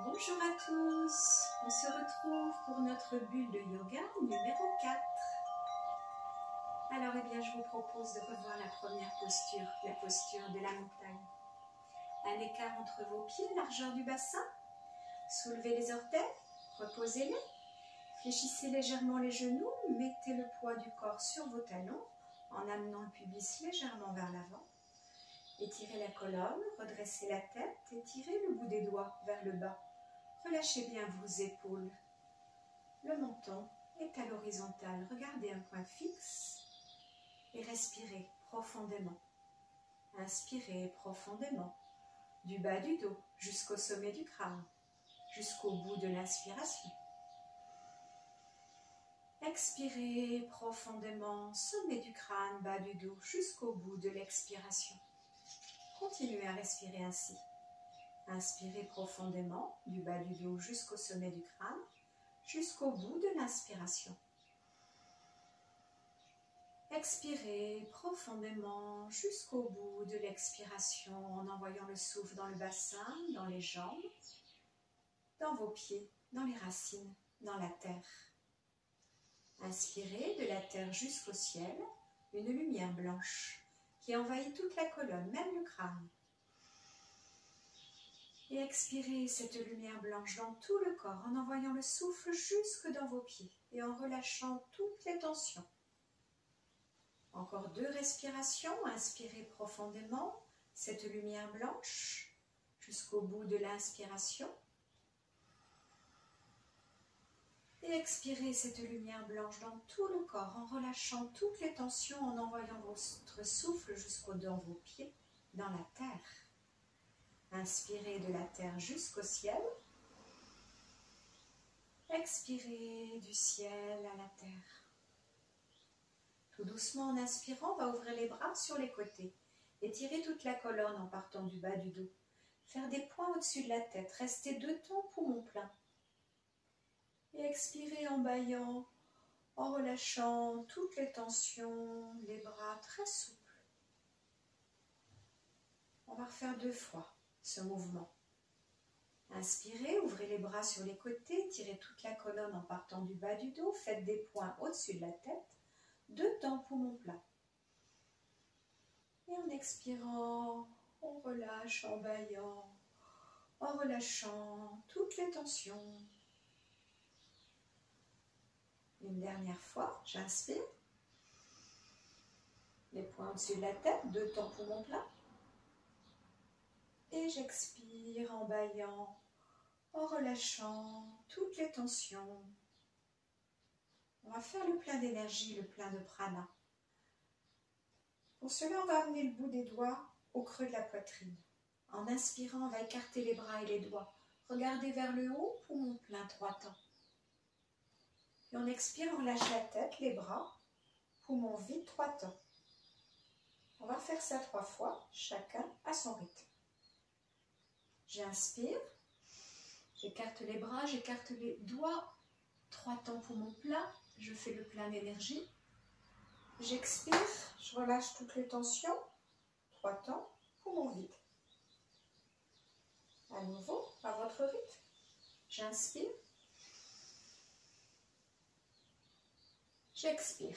Bonjour à tous, on se retrouve pour notre bulle de yoga numéro 4. Alors je vous propose de revoir la première posture, la posture de la montagne. Un écart entre vos pieds, largeur du bassin. Soulevez les orteils, reposez-les. Fléchissez légèrement les genoux, mettez le poids du corps sur vos talons en amenant le pubis légèrement vers l'avant. Étirez la colonne, redressez la tête et tirez le bout des doigts vers le bas. Relâchez bien vos épaules. Le menton est à l'horizontale. Regardez un point fixe et respirez profondément. Inspirez profondément du bas du dos jusqu'au sommet du crâne, jusqu'au bout de l'inspiration. Expirez profondément, sommet du crâne, bas du dos, jusqu'au bout de l'expiration. Continuez à respirer ainsi. Inspirez profondément, du bas du dos jusqu'au sommet du crâne, jusqu'au bout de l'inspiration. Expirez profondément jusqu'au bout de l'expiration en envoyant le souffle dans le bassin, dans les jambes, dans vos pieds, dans les racines, dans la terre. Inspirez de la terre jusqu'au ciel, une lumière blanche qui envahit toute la colonne, même le crâne. Et expirez cette lumière blanche dans tout le corps en envoyant le souffle jusque dans vos pieds et en relâchant toutes les tensions. Encore 2 respirations, inspirez profondément cette lumière blanche jusqu'au bout de l'inspiration. Et expirez cette lumière blanche dans tout le corps en relâchant toutes les tensions en envoyant votre souffle jusqu'au dans vos pieds, dans la terre. Inspirez de la terre jusqu'au ciel. Expirez du ciel à la terre. Tout doucement en inspirant, on va ouvrir les bras sur les côtés. Étirez toute la colonne en partant du bas du dos. Faire des points au-dessus de la tête. Restez 2 temps poumons pleins. Et expirez en bâillant, en relâchant toutes les tensions, les bras très souples. On va refaire 2 fois ce mouvement. Inspirez, ouvrez les bras sur les côtés, tirez toute la colonne en partant du bas du dos, faites des points au-dessus de la tête, 2 temps poumons pleins. Et en expirant, on relâche en bâillant, en relâchant toutes les tensions. Une dernière fois, j'inspire. Les points au-dessus de la tête, 2 temps poumons pleins. Et j'expire en bâillant, en relâchant toutes les tensions. On va faire le plein d'énergie, le plein de prana. Pour cela, on va amener le bout des doigts au creux de la poitrine. En inspirant, on va écarter les bras et les doigts. Regardez vers le haut, poumon plein, 3 temps. Et on expire, on lâche la tête, les bras, poumon vide, 3 temps. On va faire ça 3 fois, chacun à son rythme. J'inspire, j'écarte les bras, j'écarte les doigts, 3 temps poumon plein, je fais le plein d'énergie. J'expire, je relâche toutes les tensions, 3 temps, poumon vide. À nouveau, à votre rythme, j'inspire, j'expire.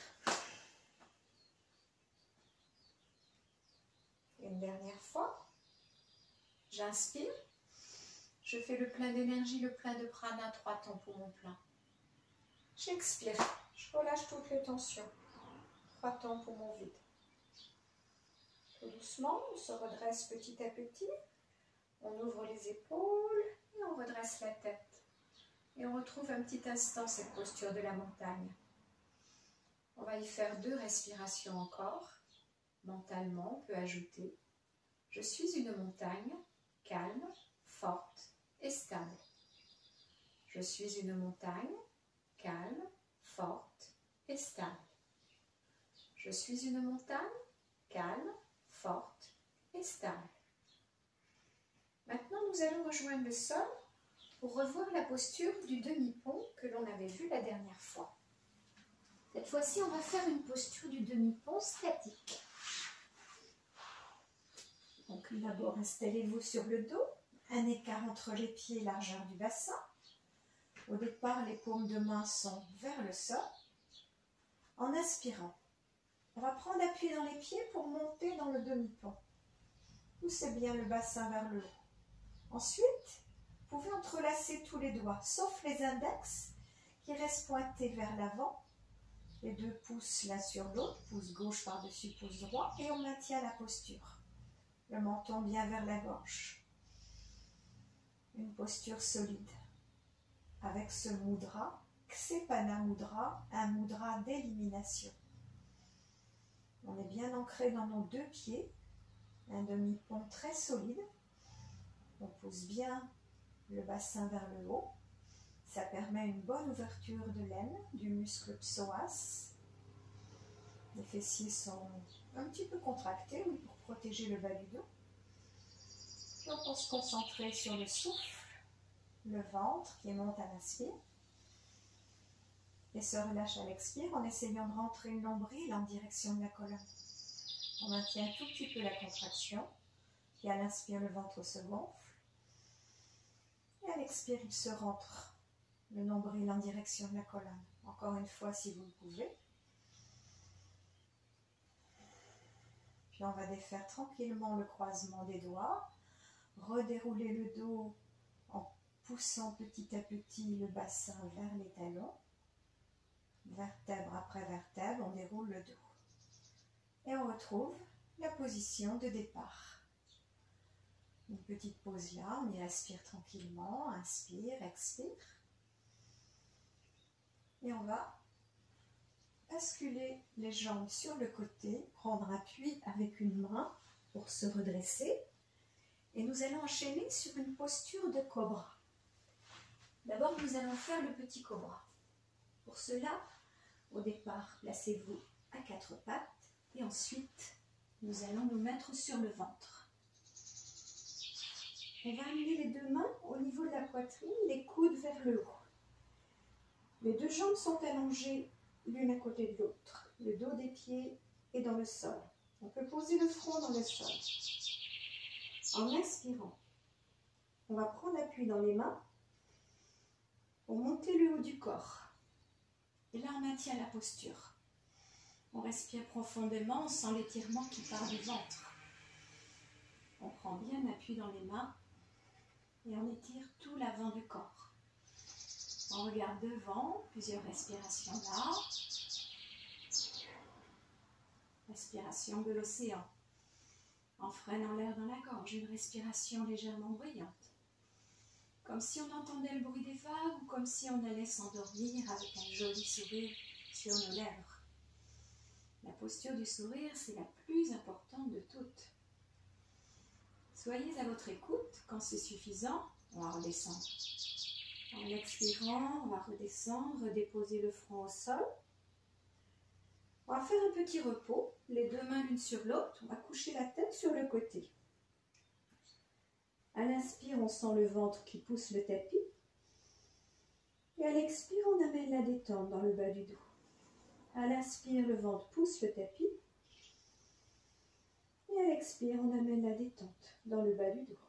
Une dernière fois. J'inspire, je fais le plein d'énergie, le plein de prana, 3 temps poumon plein. J'expire, je relâche toutes les tensions, 3 temps poumon vide. Tout doucement, on se redresse petit à petit, on ouvre les épaules et on redresse la tête. Et on retrouve un petit instant cette posture de la montagne. On va y faire 2 respirations encore. Mentalement, on peut ajouter « Je suis une montagne ». Calme, forte et stable. Je suis une montagne, calme, forte et stable. Je suis une montagne, calme, forte et stable. Maintenant, nous allons rejoindre le sol pour revoir la posture du demi-pont que l'on avait vu la dernière fois. Cette fois-ci, on va faire une posture du demi-pont statique. Donc d'abord, installez-vous sur le dos, un écart entre les pieds, largeur du bassin. Au départ, les paumes de main sont vers le sol. En inspirant, on va prendre appui dans les pieds pour monter dans le demi-pont. Poussez bien le bassin vers le haut. Ensuite, vous pouvez entrelacer tous les doigts, sauf les index qui restent pointés vers l'avant. Les deux pouces l'un sur l'autre, pouce gauche par-dessus pouce droit, et on maintient la posture. Le menton bien vers la gorge. Une posture solide. Avec ce mudra, Ksepana Mudra, un mudra d'élimination. On est bien ancré dans nos deux pieds, un demi-pont très solide. On pousse bien le bassin vers le haut. Ça permet une bonne ouverture de l'aine, du muscle psoas. Les fessiers sont un petit peu contractés, oui, pour protéger le bas du dos. Puis on peut se concentrer sur le souffle, le ventre qui monte à l'inspire. Et se relâche à l'expire en essayant de rentrer le nombril en direction de la colonne. On maintient un tout petit peu la contraction. Puis à l'inspire, le ventre se gonfle. Et à l'expire, il se rentre le nombril en direction de la colonne. Encore une fois, si vous le pouvez. Puis on va défaire tranquillement le croisement des doigts. Redérouler le dos en poussant petit à petit le bassin vers les talons. Vertèbre après vertèbre, on déroule le dos. Et on retrouve la position de départ. Une petite pause là, on y respire tranquillement, inspire, expire. Et on va basculer les jambes sur le côté, prendre appui avec une main pour se redresser. Et nous allons enchaîner sur une posture de cobra. D'abord, nous allons faire le petit cobra. Pour cela, au départ, placez-vous à quatre pattes et ensuite, nous allons nous mettre sur le ventre. On va amener les deux mains au niveau de la poitrine, les coudes vers le haut. Les deux jambes sont allongées l'une à côté de l'autre. Le dos des pieds est dans le sol. On peut poser le front dans le sol. En inspirant, on va prendre appui dans les mains pour monter le haut du corps. Et là, on maintient la posture. On respire profondément, on sent l'étirement qui part du ventre. On prend bien appui dans les mains et on étire tout l'avant du corps. On regarde devant, plusieurs respirations là. Respiration de l'océan. En freinant l'air dans la gorge, une respiration légèrement bruyante. Comme si on entendait le bruit des vagues ou comme si on allait s'endormir avec un joli sourire sur nos lèvres. La posture du sourire, c'est la plus importante de toutes. Soyez à votre écoute. Quand c'est suffisant, on va redescendre. En expirant, on va redescendre, déposer le front au sol. On va faire un petit repos, les deux mains l'une sur l'autre. On va coucher la tête sur le côté. À l'inspire, on sent le ventre qui pousse le tapis. Et à l'expire, on amène la détente dans le bas du dos. À l'inspire, le ventre pousse le tapis. Et à l'expire, on amène la détente dans le bas du dos.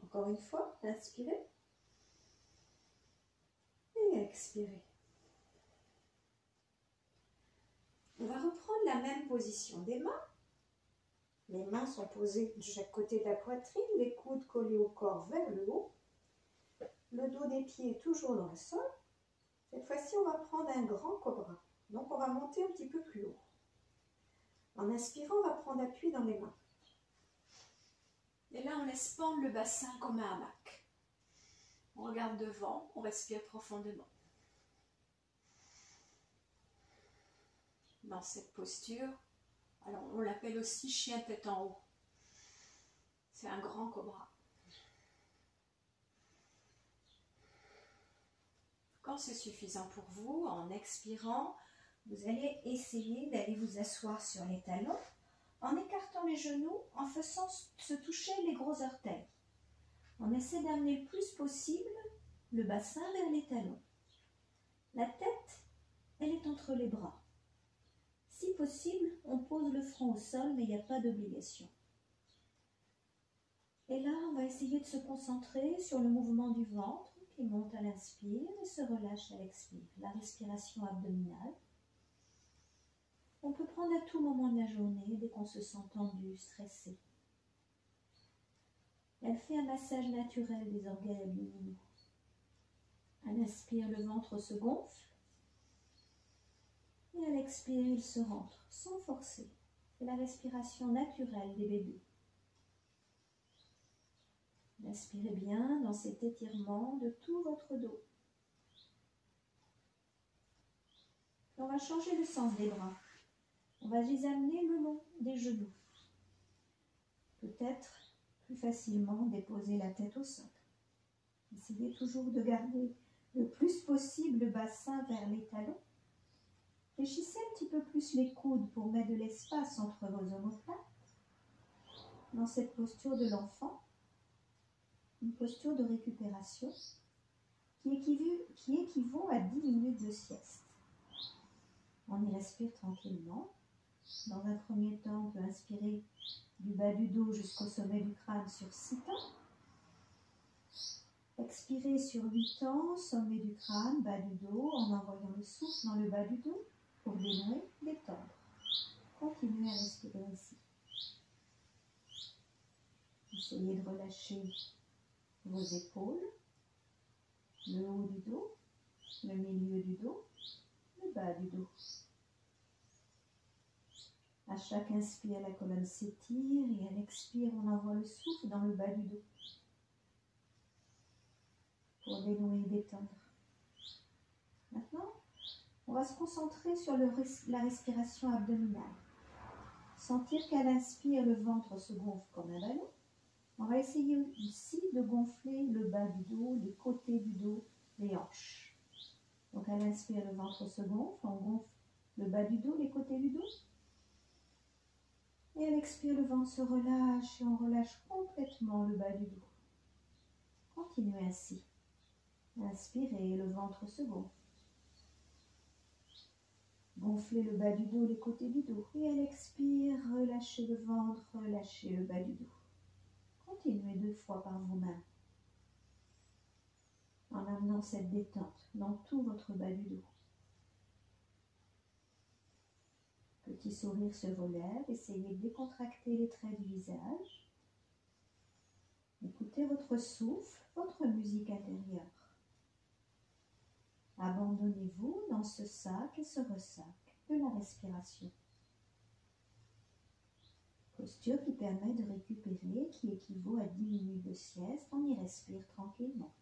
Encore une fois, inspirez. Et expirez. On va reprendre la même position des mains. Les mains sont posées de chaque côté de la poitrine, les coudes collés au corps vers le haut. Le dos des pieds est toujours dans le sol. Cette fois-ci, on va prendre un grand cobra. Donc, on va monter un petit peu plus haut. En inspirant, on va prendre appui dans les mains. Et là, on laisse pendre le bassin comme un hamac. On regarde devant, on respire profondément. Dans cette posture, alors on l'appelle aussi chien tête en haut. C'est un grand cobra. Quand c'est suffisant pour vous, en expirant, vous allez essayer d'aller vous asseoir sur les talons en écartant les genoux, en faisant se toucher les gros orteils. On essaie d'amener le plus possible le bassin vers les talons. La tête, elle est entre les bras. Si possible, on pose le front au sol, mais il n'y a pas d'obligation. Et là, on va essayer de se concentrer sur le mouvement du ventre qui monte à l'inspire et se relâche à l'expire. La respiration abdominale. On peut prendre à tout moment de la journée dès qu'on se sent tendu, stressé. Elle fait un massage naturel des organes abdominaux. À l'inspire, le ventre se gonfle. Et à l'expire, il se rentre sans forcer. C'est la respiration naturelle des bébés. Inspirez bien dans cet étirement de tout votre dos. On va changer le sens des bras. On va les amener le long des genoux. Peut-être plus facilement déposer la tête au sol. Essayez toujours de garder le plus possible le bassin vers les talons. Fléchissez un petit peu plus les coudes pour mettre de l'espace entre vos omoplates. Dans cette posture de l'enfant, une posture de récupération qui équivaut à 10 minutes de sieste. On y respire tranquillement. Dans un premier temps, on peut inspirer du bas du dos jusqu'au sommet du crâne sur 6 temps. Expirez sur 8 temps, sommet du crâne, bas du dos, en envoyant le souffle dans le bas du dos pour dénouer, détendre. Continuez à respirer ainsi. Essayez de relâcher vos épaules, le haut du dos, le milieu du dos, le bas du dos. À chaque inspire, la colonne s'étire et à l'expire, on envoie le souffle dans le bas du dos pour dénouer et détendre. Maintenant, on va se concentrer sur la respiration abdominale. Sentir qu'à l'inspire, le ventre se gonfle comme un ballon. On va essayer ici de gonfler le bas du dos, les côtés du dos, les hanches. Donc à l'inspire, le ventre se gonfle, on gonfle le bas du dos, les côtés du dos. Et à l'expire, le ventre se relâche et on relâche complètement le bas du dos. Continuez ainsi. Inspirez, le ventre se gonfle. Gonflez le bas du dos, les côtés du dos. Et à l'expire, relâchez le ventre, relâchez le bas du dos. Continuez 2 fois par vous-même, en amenant cette détente dans tout votre bas du dos. Petit sourire sur vos lèvres, essayez de décontracter les traits du visage. Écoutez votre souffle, votre musique intérieure. Abandonnez-vous dans ce sac et ce ressac de la respiration. Posture qui permet de récupérer, qui équivaut à 10 minutes de sieste, on y respire tranquillement.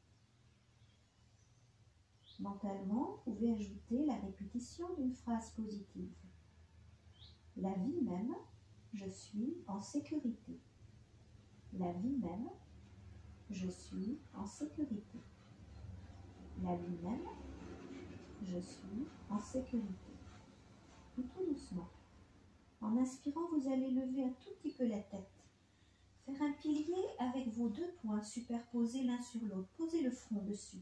Mentalement, vous pouvez ajouter la répétition d'une phrase positive. La vie même, je suis en sécurité. La vie même, je suis en sécurité. La vie même, je suis en sécurité. Et tout doucement. En inspirant, vous allez lever un tout petit peu la tête. Faire un pilier avec vos 2 poings superposés l'un sur l'autre. Posez le front dessus.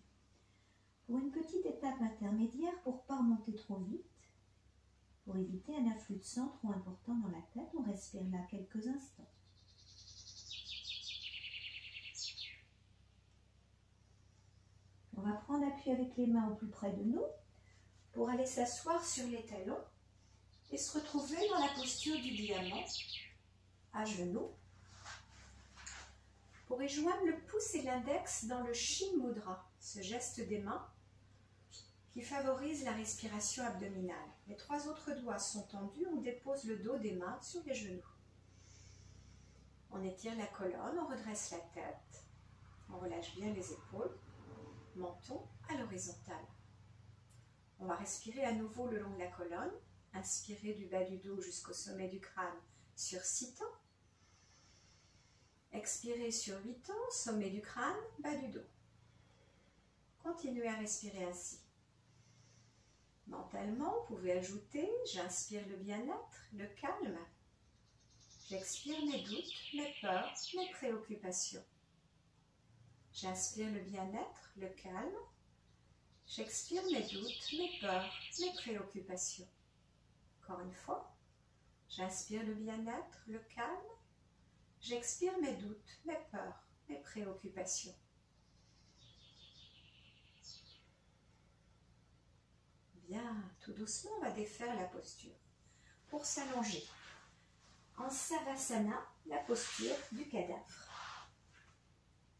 Pour une petite étape intermédiaire, pour ne pas remonter trop vite, pour éviter un afflux de sang trop important dans la tête, on respire là quelques instants. On va prendre appui avec les mains au plus près de nous pour aller s'asseoir sur les talons et se retrouver dans la posture du diamant, à genoux, pour y joindre le pouce et l'index dans le Shin Mudra, ce geste des mains qui favorise la respiration abdominale. Les 3 autres doigts sont tendus, on dépose le dos des mains sur les genoux. On étire la colonne, on redresse la tête, on relâche bien les épaules, menton à l'horizontale. On va respirer à nouveau le long de la colonne, inspirer du bas du dos jusqu'au sommet du crâne sur 6 temps. Expirez sur 8 temps, sommet du crâne, bas du dos. Continuez à respirer ainsi. Mentalement, vous pouvez ajouter « J'inspire le bien-être, le calme. J'expire mes doutes, mes peurs, mes préoccupations. J'inspire le bien-être, le calme. J'expire mes doutes, mes peurs, mes préoccupations. » Encore une fois, j'inspire le bien-être, le calme. J'expire mes doutes, mes peurs, mes préoccupations. Bien, tout doucement, on va défaire la posture pour s'allonger. En Savasana, la posture du cadavre.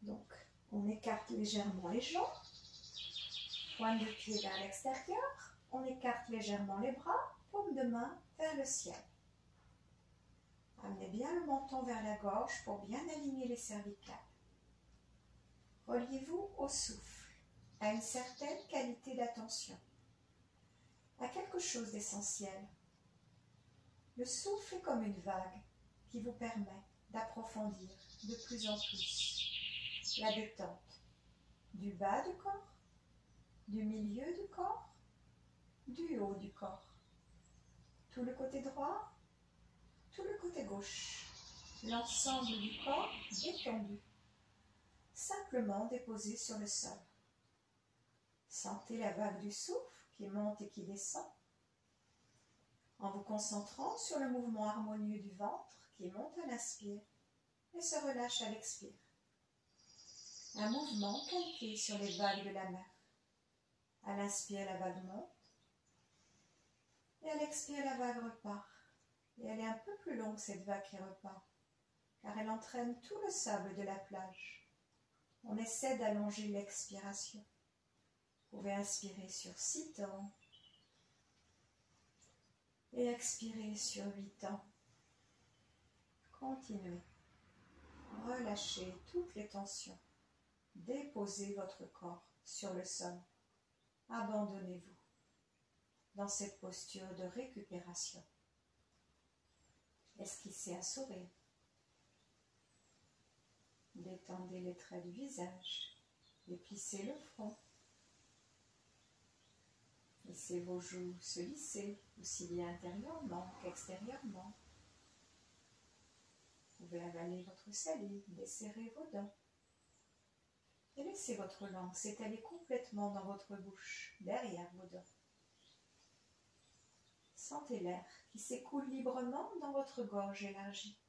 Donc, on écarte légèrement les jambes, pointe de pied vers l'extérieur, on écarte légèrement les bras, paume de main vers le ciel. Amenez bien le menton vers la gorge pour bien aligner les cervicales. Reliez-vous au souffle, à une certaine qualité d'attention, à quelque chose d'essentiel. Le souffle est comme une vague qui vous permet d'approfondir de plus en plus la détente du bas du corps, du milieu du corps, du haut du corps. Tout le côté droit, tout le côté gauche, l'ensemble du corps détendu, simplement déposé sur le sol. Sentez la vague du souffle qui monte et qui descend, en vous concentrant sur le mouvement harmonieux du ventre qui monte à l'inspire et se relâche à l'expire. Un mouvement calqué sur les vagues de la mer. À l'inspire, la vague monte et à l'expire, la vague repart. Et elle est un peu plus longue, cette vague qui repart, car elle entraîne tout le sable de la plage. On essaie d'allonger l'expiration. Vous pouvez inspirer sur 6 temps et expirer sur 8 temps. Continuez. Relâchez toutes les tensions. Déposez votre corps sur le sol. Abandonnez-vous dans cette posture de récupération. Esquissez un sourire. Détendez les traits du visage. Déplissez le front. Laissez vos joues se lisser, aussi bien intérieurement qu'extérieurement. Vous pouvez avaler votre salive, desserrer vos dents. Et laissez votre langue s'étaler complètement dans votre bouche, derrière vos dents. Sentez l'air qui s'écoule librement dans votre gorge élargie,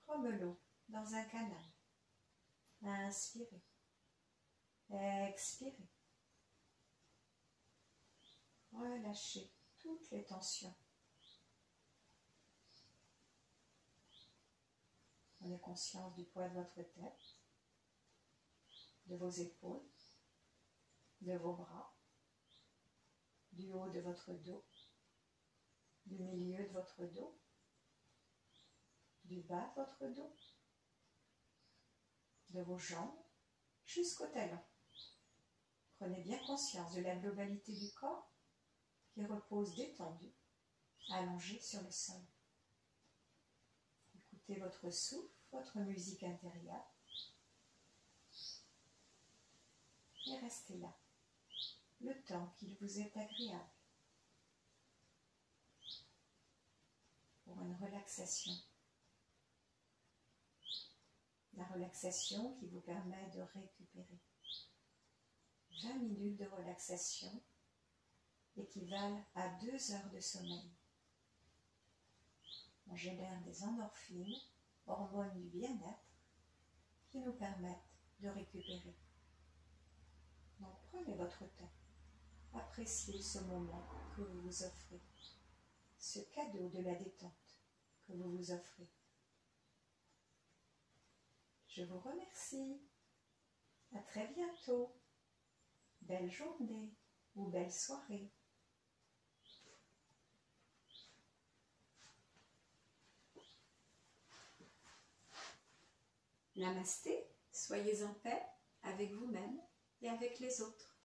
comme l'eau dans un canal. Inspirez. Expirez. Relâchez toutes les tensions. Prenez conscience du poids de votre tête, de vos épaules, de vos bras, du haut de votre dos, du milieu de votre dos, du bas de votre dos, de vos jambes jusqu'au talon. Prenez bien conscience de la globalité du corps qui repose détendu, allongé sur le sol. Écoutez votre souffle, votre musique intérieure et restez là, le temps qu'il vous est agréable. Pour une relaxation. La relaxation qui vous permet de récupérer. 20 minutes de relaxation équivalent à 2 heures de sommeil. On génère des endorphines, hormones du bien-être, qui nous permettent de récupérer. Donc prenez votre temps. Appréciez ce moment que vous vous offrez. Ce cadeau de la détente que vous vous offrez. Je vous remercie. À très bientôt. Belle journée ou belle soirée. Namasté, soyez en paix avec vous-même et avec les autres.